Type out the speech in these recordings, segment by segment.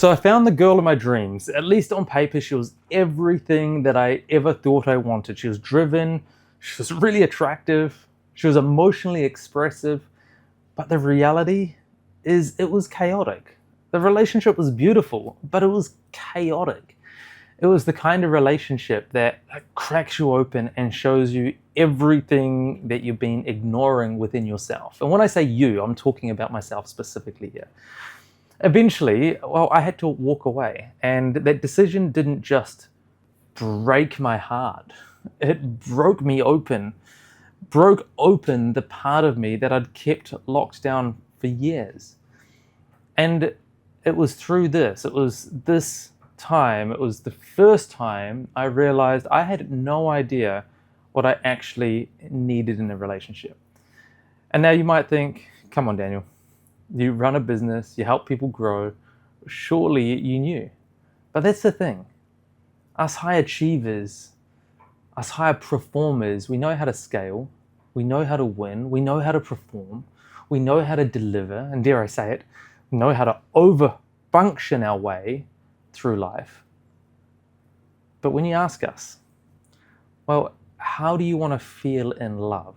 So I found the girl of my dreams. At least on paper, she was everything that I ever thought I wanted. She was driven, she was really attractive, she was emotionally expressive, but the reality is it was chaotic. The relationship was beautiful, but it was chaotic. It was the kind of relationship that cracks you open and shows you everything that you've been ignoring within yourself. And when I say you, I'm talking about myself specifically here. Eventually, well, I had to walk away, and that decision didn't just break my heart. It broke me open, broke open the part of me that I'd kept locked down for years. And it was through this, it was this time, it was the first time I realized I had no idea what I actually needed in a relationship. And now you might think, come on, Daniel, you run a business, you help people grow, surely you knew. But that's the thing. Us high achievers, us high performers, we know how to scale, we know how to win, we know how to perform, we know how to deliver, and dare I say it, we know how to over-function our way through life. But when you ask us, well, how do you want to feel in love?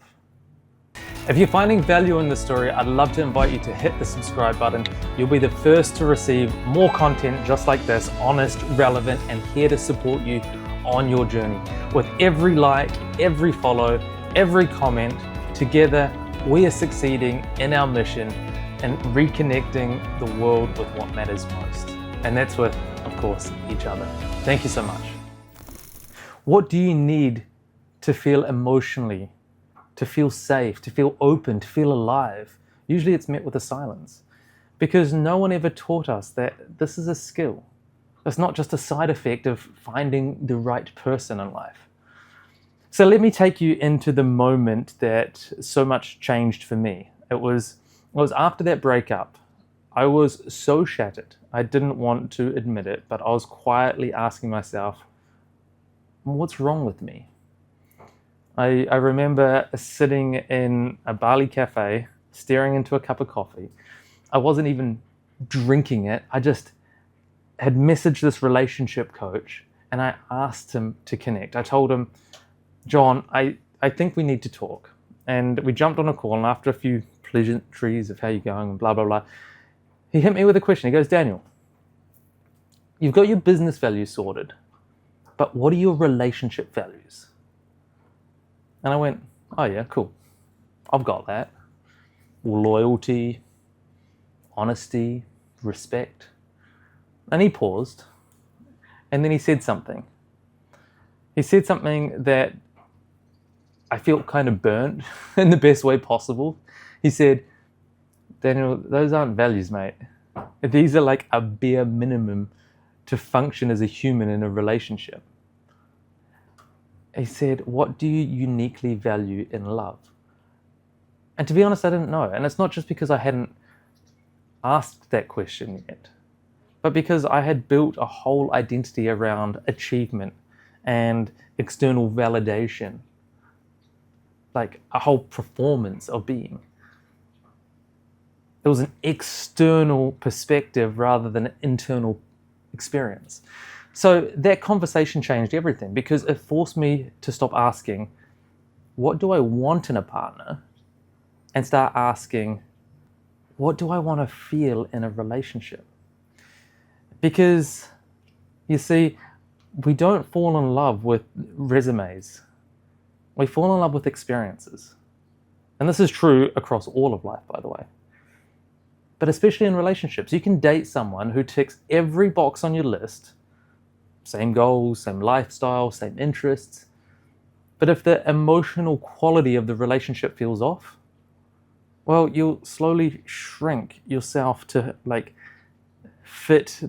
If you're finding value in this story, I'd love to invite you to hit the subscribe button. You'll be the first to receive more content just like this, honest, relevant, and here to support you on your journey. With every like, every follow, every comment, together we are succeeding in our mission and reconnecting the world with what matters most. And that's with, of course, each other. Thank you so much. What do you need to feel emotionally, to feel safe, to feel open, to feel alive? Usually it's met with a silence, because no one ever taught us that this is a skill. It's not just a side effect of finding the right person in life. So let me take you into the moment that so much changed for me. It was after that breakup. I was so shattered. I didn't want to admit it, but I was quietly asking myself, what's wrong with me? I remember sitting in a Bali cafe, staring into a cup of coffee. I wasn't even drinking it. I just had messaged this relationship coach and I asked him to connect. I told him, John, I think we need to talk. And we jumped on a call, and after a few pleasantries of how you're going and blah, blah, blah, he hit me with a question. He goes, Daniel, you've got your business values sorted, but what are your relationship values? And I went, oh yeah, cool. I've got that. Loyalty, honesty, respect. And he paused, and then he said something. He said something that I felt kind of burnt in the best way possible. He said, Daniel, those aren't values, mate. These are like a bare minimum to function as a human in a relationship. He said, what do you uniquely value in love? And to be honest, I didn't know. And it's not just because I hadn't asked that question yet, but because I had built a whole identity around achievement and external validation, like a whole performance of being. It was an external perspective rather than an internal experience. So that conversation changed everything, because it forced me to stop asking, what do I want in a partner? And start asking, what do I want to feel in a relationship? Because, you see, we don't fall in love with resumes. We fall in love with experiences. And this is true across all of life, by the way. But especially in relationships, you can date someone who ticks every box on your list. Same goals, same lifestyle, same interests. But if the emotional quality of the relationship feels off, well, you'll slowly shrink yourself to fit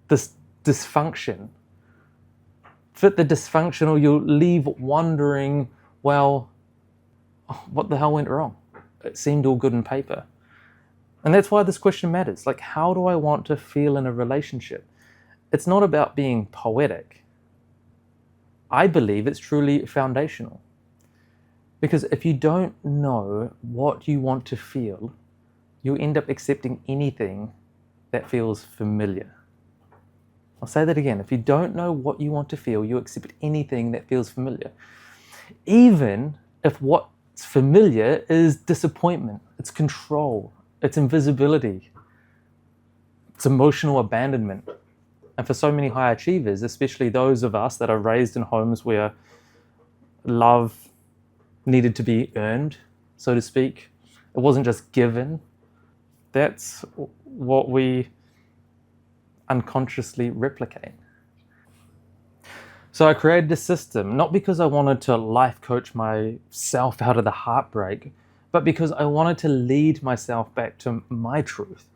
this dysfunction. Fit the dysfunction, or you'll leave wondering, well, what the hell went wrong? It seemed all good on paper. And that's why this question matters. Like, how do I want to feel in a relationship? It's not about being poetic. I believe it's truly foundational. Because if you don't know what you want to feel, you'll end up accepting anything that feels familiar. I'll say that again. If you don't know what you want to feel, you accept anything that feels familiar. Even if what's familiar is disappointment, it's control, it's invisibility, it's emotional abandonment. And for so many high achievers, especially those of us that are raised in homes where love needed to be earned, so to speak, it wasn't just given, that's what we unconsciously replicate. So I created a system, not because I wanted to life coach myself out of the heartbreak, but because I wanted to lead myself back to my truth.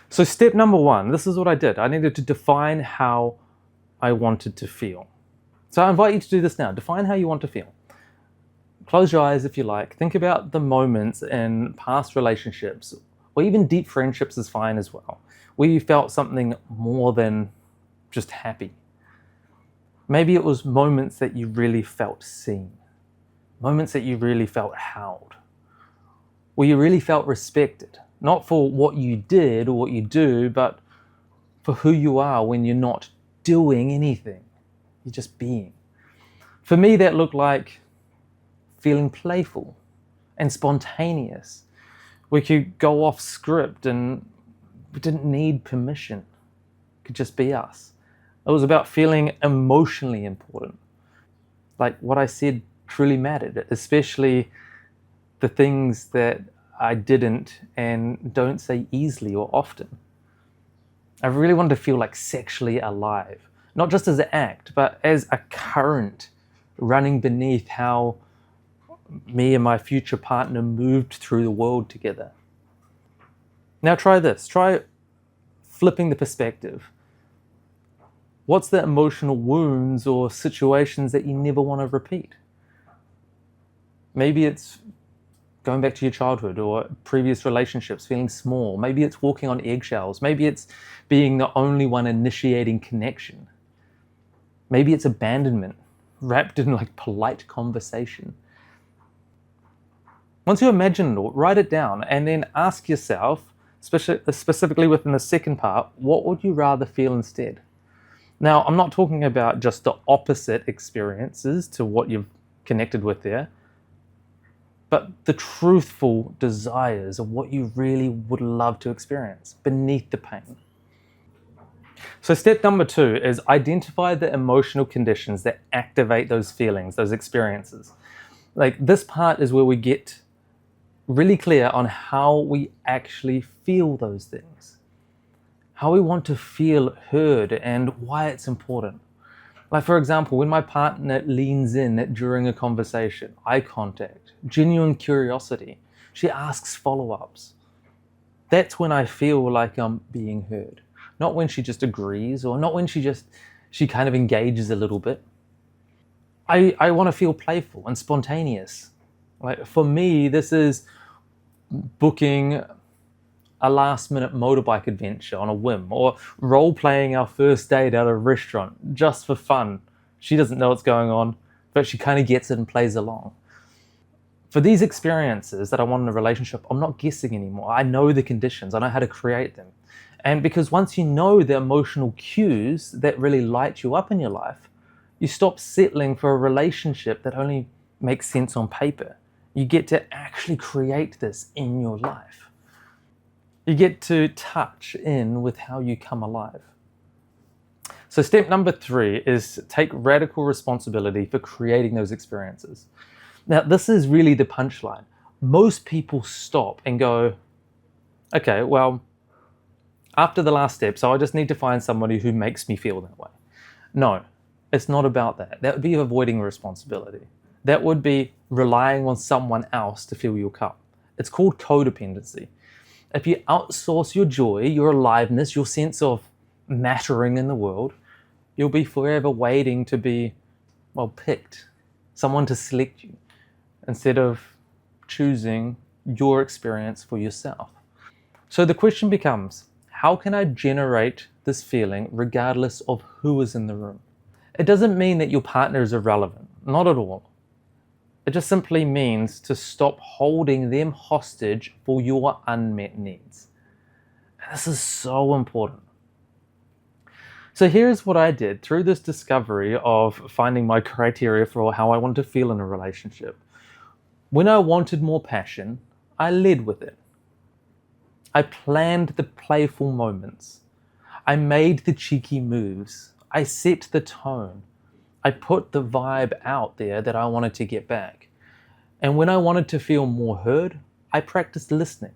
So step number one, this is what I did. I needed to define how I wanted to feel. So I invite you to do this now. Define how you want to feel. Close your eyes if you like. Think about the moments in past relationships, or even deep friendships is fine as well, where you felt something more than just happy. Maybe it was moments that you really felt seen, moments that you really felt held, where you really felt respected, not for what you did or what you do, but for who you are when you're not doing anything. You're just being. For me, that looked like feeling playful and spontaneous. We could go off script and we didn't need permission. It could just be us. It was about feeling emotionally important. Like what I said truly mattered, especially the things that I didn't and don't say easily or often. I really wanted to feel like sexually alive, not just as an act, but as a current running beneath how me and my future partner moved through the world together. Now try this. Try flipping the perspective. What's the emotional wounds or situations that you never want to repeat? Maybe it's going back to your childhood or previous relationships, feeling small. Maybe it's walking on eggshells. Maybe it's being the only one initiating connection. Maybe it's abandonment wrapped in like polite conversation. Once you imagine it, write it down and then ask yourself, specifically within the second part, what would you rather feel instead? Now, I'm not talking about just the opposite experiences to what you've connected with there, but the truthful desires of what you really would love to experience beneath the pain. So step number 2 is identify the emotional conditions that activate those feelings, those experiences. Like this part is where we get really clear on how we actually feel those things, how we want to feel heard and why it's important. Like for example, when my partner leans in during a conversation, eye contact, genuine curiosity, she asks follow-ups. That's when I feel like I'm being heard. Not when she just agrees or not when she kind of engages a little bit. I want to feel playful and spontaneous. Like for me, this is booking a last minute motorbike adventure on a whim or role playing our first date at a restaurant just for fun. She doesn't know what's going on, but she kind of gets it and plays along. For these experiences that I want in a relationship, I'm not guessing anymore. I know the conditions, I know how to create them. And because once you know the emotional cues that really light you up in your life, you stop settling for a relationship that only makes sense on paper. You get to actually create this in your life. You get to touch in with how you come alive. So step number 3 is take radical responsibility for creating those experiences. Now, this is really the punchline. Most people stop and go, okay, well, after the last step, so I just need to find somebody who makes me feel that way. No, it's not about that. That would be avoiding responsibility. That would be relying on someone else to fill your cup. It's called codependency. If you outsource your joy, your aliveness, your sense of mattering in the world, you'll be forever waiting to be, well, picked, someone to select you, instead of choosing your experience for yourself. So the question becomes, how can I generate this feeling regardless of who is in the room? It doesn't mean that your partner is irrelevant, not at all. It just simply means to stop holding them hostage for your unmet needs. And this is so important. So here's what I did through this discovery of finding my criteria for how I want to feel in a relationship. When I wanted more passion, I led with it. I planned the playful moments. I made the cheeky moves. I set the tone. I put the vibe out there that I wanted to get back. And when I wanted to feel more heard, I practiced listening.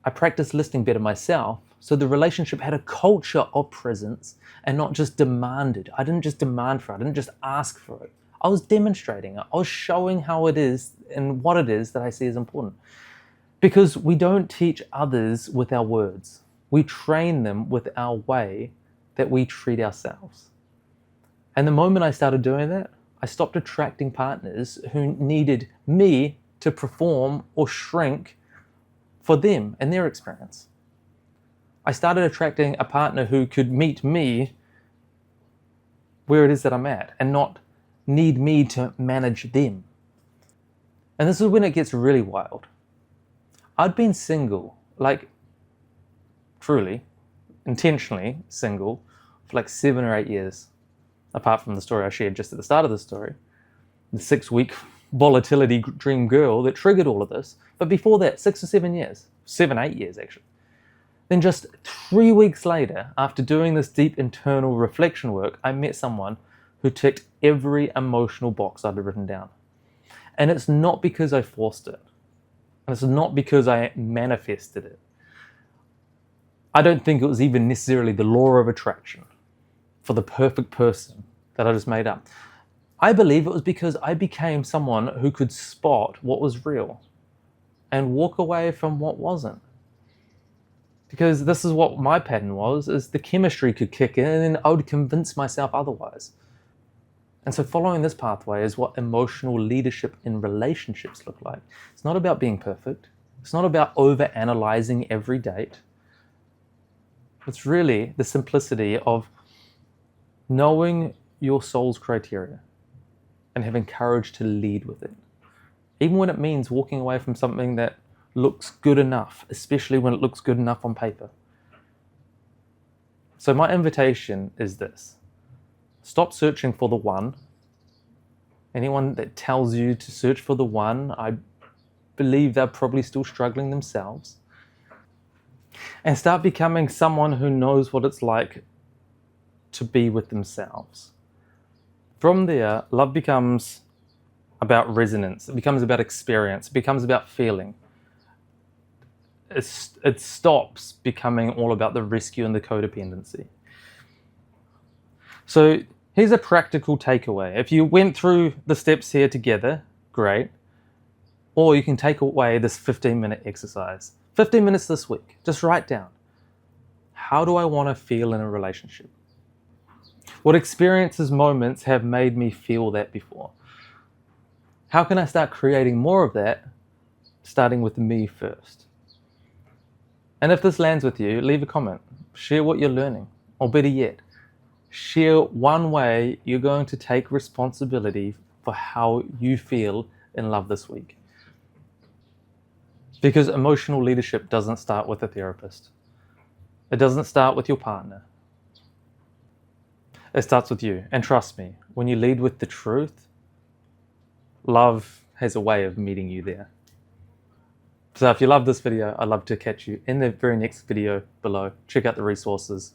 I practiced listening better myself, so the relationship had a culture of presence and not just demanded. I didn't just demand for it, I didn't just ask for it. I was demonstrating it. I was showing how it is and what it is that I see as important. Because we don't teach others with our words. We train them with our way that we treat ourselves. And the moment I started doing that, I stopped attracting partners who needed me to perform or shrink for them and their experience. I started attracting a partner who could meet me where it is that I'm at and not need me to manage them. And this is when it gets really wild. I'd been single, like truly, intentionally single, for like 7 or 8 years, apart from the story I shared just at the start of the story, the 6-week volatility dream girl that triggered all of this. But before that, 6 or 7 years, 7, 8 years actually. Then just 3 weeks later, after doing this deep internal reflection work, I met someone who ticked every emotional box I'd written down. And it's not because I forced it. And it's not because I manifested it. I don't think it was even necessarily the law of attraction for the perfect person that I just made up. I believe it was because I became someone who could spot what was real and walk away from what wasn't. Because this is what my pattern was, is the chemistry could kick in and I would convince myself otherwise. And so following this pathway is what emotional leadership in relationships look like. It's not about being perfect. It's not about over-analyzing every date. It's really the simplicity of knowing your soul's criteria and having courage to lead with it. Even when it means walking away from something that looks good enough, especially when it looks good enough on paper. So my invitation is this. Stop searching for the one. Anyone that tells you to search for the one, I believe they're probably still struggling themselves. And start becoming someone who knows what it's like to be with themselves. From there, love becomes about resonance. It becomes about experience. It becomes about feeling. It stops becoming all about the rescue and the codependency. So here's a practical takeaway. If you went through the steps here together, great. Or you can take away this 15-minute exercise. 15 minutes this week. Just write down. How do I want to feel in a relationship? What experiences, moments have made me feel that before? How can I start creating more of that, starting with me first? And if this lands with you, leave a comment. Share what you're learning. Or better yet, share one way you're going to take responsibility for how you feel in love this week. Because emotional leadership doesn't start with a therapist. It doesn't start with your partner. It starts with you. And trust me, when you lead with the truth, love has a way of meeting you there. So if you love this video, I'd love to catch you in the very next video below. Check out the resources.